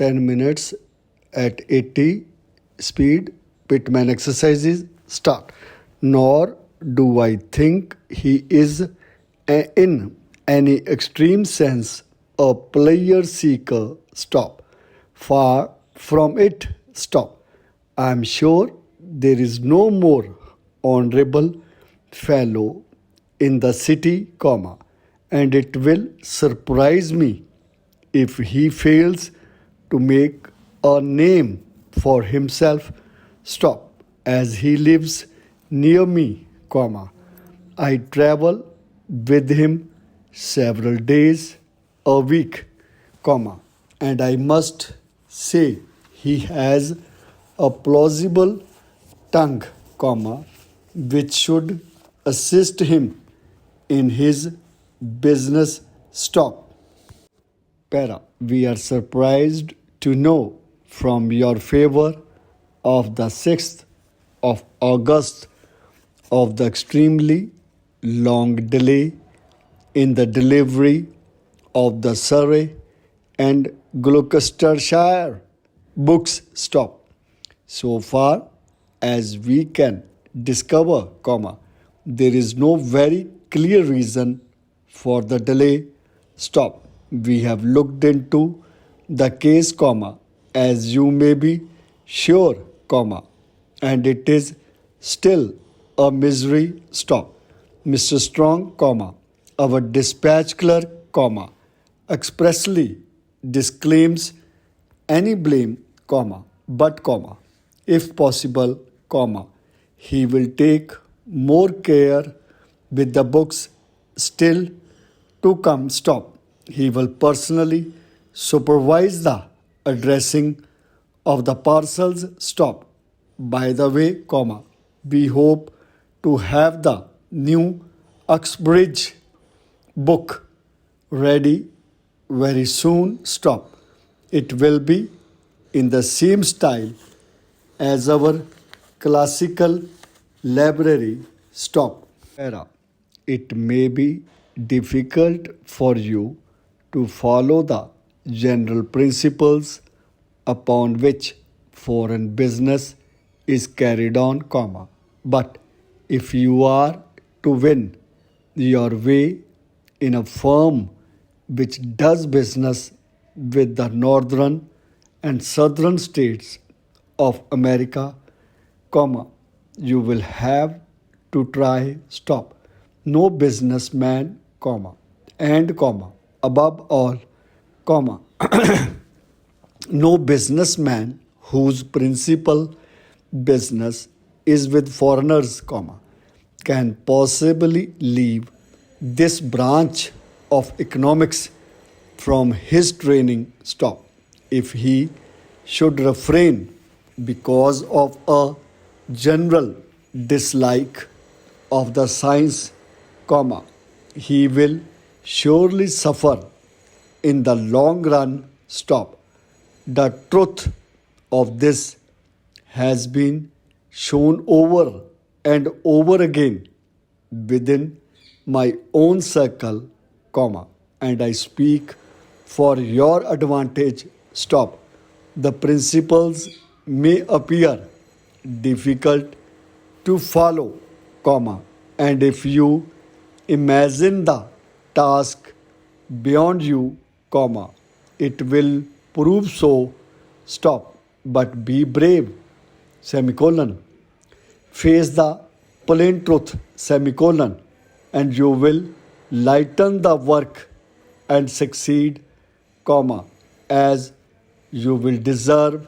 10 minutes at 80 speed. Pitman exercises start. Nor do I think he is in any extreme sense a player seeker. Stop. Far from it. Stop. I am sure there is no more honorable fellow in the city, comma, and it will surprise me if he fails to make a name for himself. Stop. As he lives near me, comma, I travel with him several days a week, comma, and I must say he has a plausible tongue, comma, which should assist him in his business. Stop. Para. We are surprised to know from your favor of the 6th of August of the extremely long delay in the delivery of the Surrey and Gloucestershire books. Stop. So far as we can discover, comma, there is no very clear reason for the delay. Stop. We have looked into the case, comma, as you may be sure, comma, and it is still a misery. Stop. Mr. Strong, comma, our dispatch clerk, comma, expressly disclaims any blame, comma, but, comma, if possible, comma, he will take more care with the books still to come. Stop. He will personally supervise the addressing of the parcels. Stop. By the way, comma, we hope to have the new Uxbridge book ready very soon. Stop. It will be in the same style as our classical library. Stop. Era. It may be difficult for you to follow the general principles upon which foreign business is carried on, comma, but if you are to win your way in a firm which does business with the northern and southern states of America, comma, you will have to try. Stop. No businessman, comma, and, comma, above all, comma, no businessman whose principal business is with foreigners, comma, can possibly leave this branch of economics from his training. Stop. If he should refrain because of a general dislike of the science, comma, he will surely suffer in the long run. Stop. The truth of this has been shown over and over again within my own circle, comma, and I speak for your advantage. Stop. The principles may appear difficult to follow, comma, and if you imagine the task beyond you, comma, it will prove so. Stop. But be brave, semicolon. Face the plain truth, semicolon, and you will lighten the work and succeed, comma, as you will deserve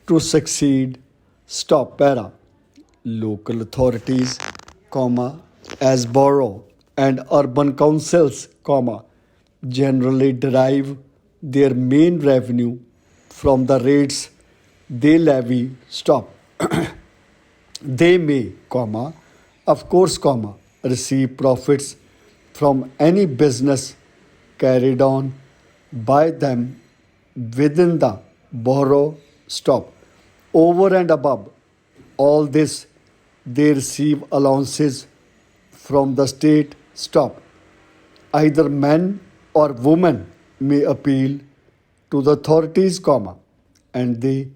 to succeed. Stop. Para. Local authorities, comma, as borough and urban councils, comma, generally derive their main revenue from the rates they levy. Stop. They may, comma, of course, comma, receive profits from any business carried on by them within the borough. Stop. Over and above all this, they receive allowances from the state. Stop. Either men or women may appeal to the authorities, comma, and they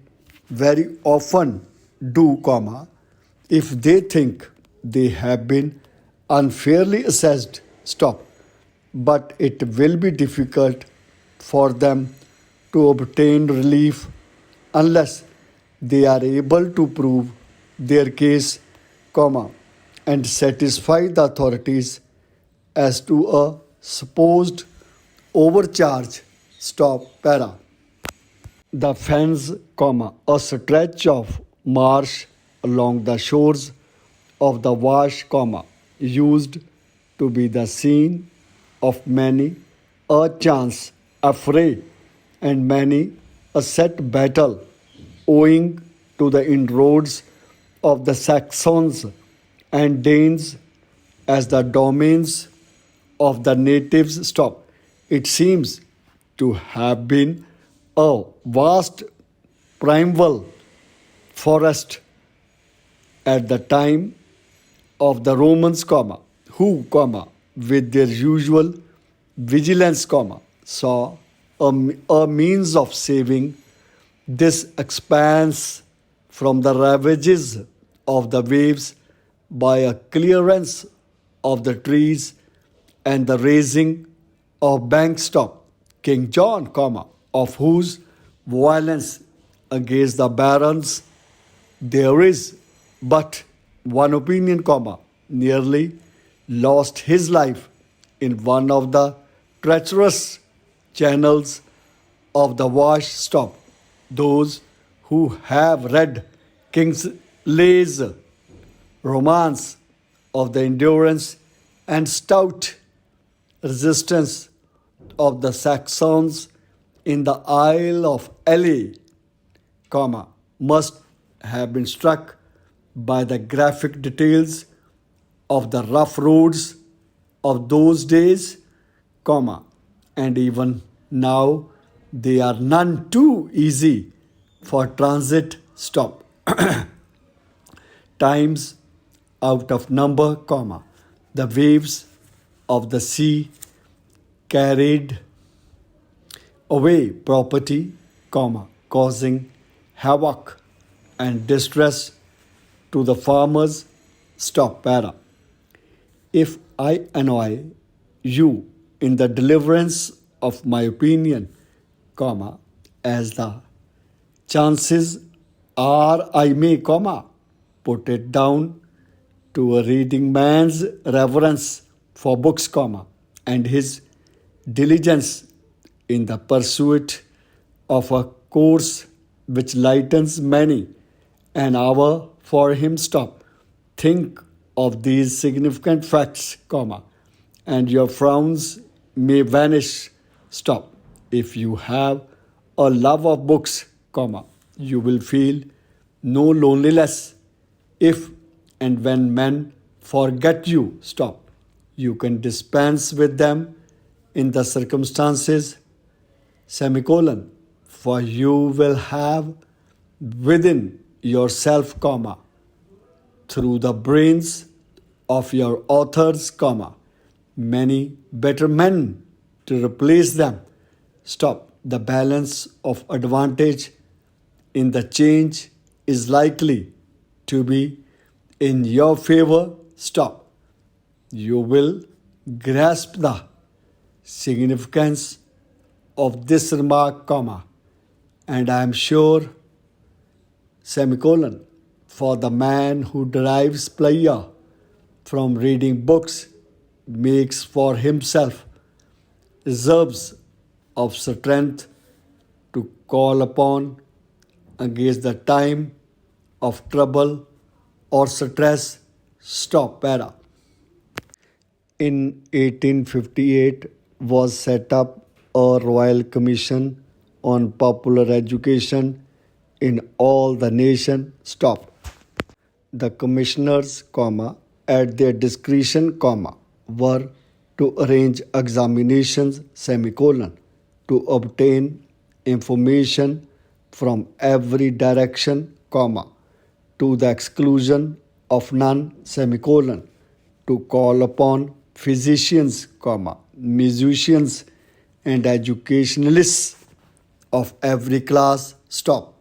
very often do, comma, if they think they have been unfairly assessed, stop. But it will be difficult for them to obtain relief unless they are able to prove their case, comma, and satisfy the authorities as to a supposed overcharge, stop, para. The fens, comma, a stretch of marsh along the shores of the Wash, comma, used to be the scene of many a chance affray and many a set battle owing to the inroads of the Saxons and Danes as the domains of the natives, stop. It seems to have been a vast primeval forest at the time of the Romans, comma, who, comma, with their usual vigilance, comma, saw a means of saving this expanse from the ravages of the waves by a clearance of the trees and the raising of banks, stop. King John, comma, of whose violence against the barons there is but one opinion, comma, nearly lost his life in one of the treacherous channels of the Wash, stop. Those who have read Kingsley's romance of the endurance and stout resistance of the Saxons in the Isle of Ely, comma, must have been struck by the graphic details of the rough roads of those days, comma, and even now they are none too easy for transit, stop. Times out of number, comma, the waves of the sea carried away property, comma, causing havoc and distress to the farmers, stop, para. If I annoy you in the deliverance of my opinion, comma, as the chances are I may, comma, put it down to a reading man's reverence for books, comma, and his diligence in the pursuit of a course which lightens many an hour for him, stop. Think of these significant facts, comma, and your frowns may vanish, stop. If you have a love of books, comma, you will feel no loneliness if and when men forget you, stop. You can dispense with them in the circumstances, semicolon, for you will have within yourself, comma, through the brains of your authors, comma, many better men to replace them, stop. The balance of advantage in the change is likely to be in your favor, stop. You will grasp the significance of this remark, comma, and I am sure, semicolon, for the man who derives pleasure from reading books makes for himself reserves of strength to call upon against the time of trouble or stress, stop, para. In 1858 was set up a royal commission on popular education in all the nation, stop. The commissioners, comma, at their discretion, comma, were to arrange examinations, semicolon, to obtain information from every direction, comma, to the exclusion of none, semicolon, to call upon physicians, comma, musicians and educationalists of every class. Stop.